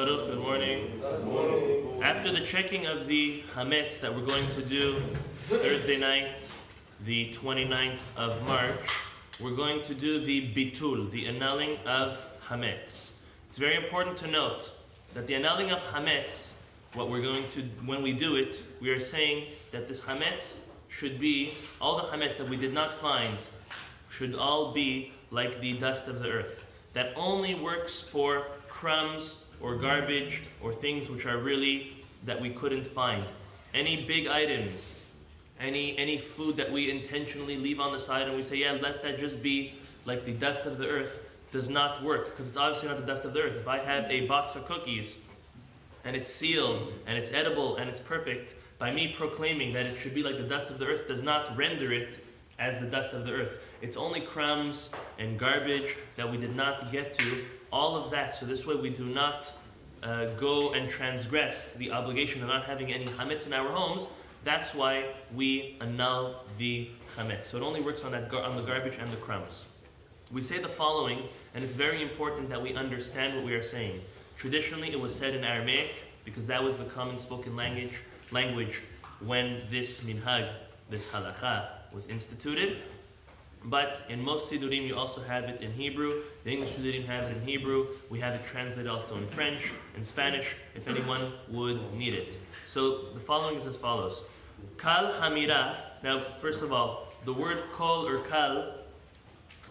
Baruch, good morning. Good morning. After the checking of the Chametz that we're going to do Thursday night, the 29th of March, we're going to do the bitul, the annulling of Chametz. It's very important to note that the annulling of Chametz, when we do it, we are saying that this Chametz should be, all the Chametz that we did not find, should all be like the dust of the earth. That only works for crumbs or garbage or things which are really that we couldn't find. Any big items, any food that we intentionally leave on the side and we say, yeah, let that just be like the dust of the earth, does not work, because it's obviously not the dust of the earth. If I have a box of cookies and it's sealed and it's edible and it's perfect, by me proclaiming that it should be like the dust of the earth does not render it as the dust of the earth. It's only crumbs and garbage that we did not get to, all of that. So this way we do not go and transgress the obligation of not having any chametz in our homes. That's why we annul the chametz. So it only works on the garbage and the crumbs. We say the following, and it's very important that we understand what we are saying. Traditionally it was said in Aramaic, because that was the common spoken language when this minhag, this halacha, was instituted. But in most Sidurim you also have it in Hebrew. The English Sidurim have it in Hebrew. We have it translated also in French and Spanish if anyone would need it. So the following is as follows. Kal hamira. Now first of all, the word kol or kal,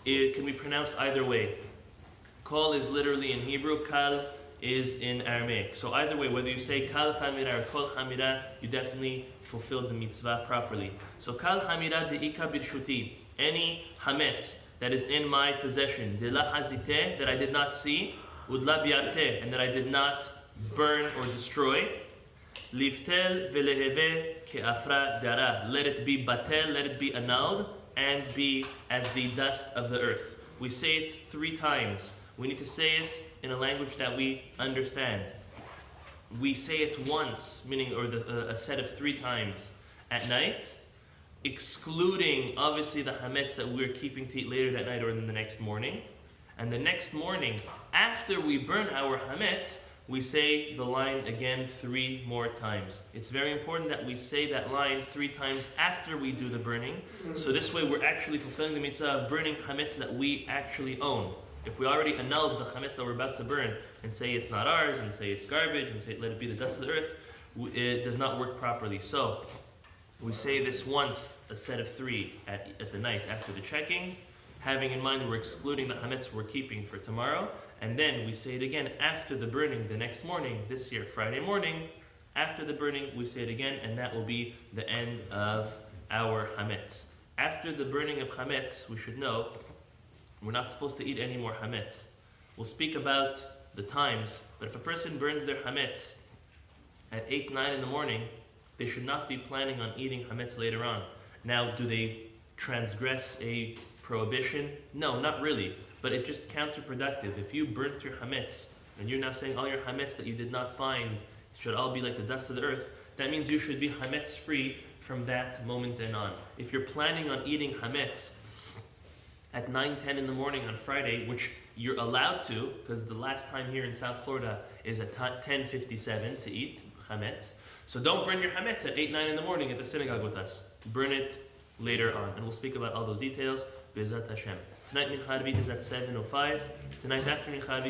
it can be pronounced either way. Kol is literally in Hebrew, kal is in Aramaic. So either way, whether you say kal hamira or kol hamira, you definitely fulfilled the mitzvah properly. So kal hamira de'ika birshuti, any hametz that is in my possession, de la hazite, that I did not see, udla biarte, and that I did not burn or destroy, liftel veleheve ke'afra dara, let it be batel, let it be annulled, and be as the dust of the earth. We say it 3 times. We need to say it in a language that we understand. We say it once, meaning a set of 3 times at night, excluding obviously the hametz that we're keeping to eat later that night or in the next morning. And the next morning, after we burn our hametz, we say the line again 3 more times. It's very important that we say that line 3 times after we do the burning. So this way we're actually fulfilling the mitzvah of burning hametz that we actually own. If we already annulled the chametz that we're about to burn and say it's not ours and say it's garbage and say let it be the dust of the earth, it does not work properly. So we say this once, a set of 3 at the night after the checking, having in mind that we're excluding the chametz we're keeping for tomorrow, and then we say it again after the burning the next morning, this year Friday morning, after the burning we say it again, and that will be the end of our chametz. After the burning of chametz, we should know we're not supposed to eat any more hametz. We'll speak about the times, but if a person burns their hametz at 8, 9 in the morning, they should not be planning on eating hametz later on. Now, do they transgress a prohibition? No, not really, but it's just counterproductive. If you burnt your hametz, and you're now saying all your hametz that you did not find should all be like the dust of the earth, that means you should be hametz free from that moment and on. If you're planning on eating hametz at 9, 10 in the morning on Friday, which you're allowed to, because the last time here in South Florida is at 10:57 to eat chametz. So don't burn your chametz at 8, 9 in the morning at the synagogue with us. Burn it later on. And we'll speak about all those details. Be'ezrat Hashem. Tonight Mincha Arvit is at 7:05. Tonight after Mincha Arvit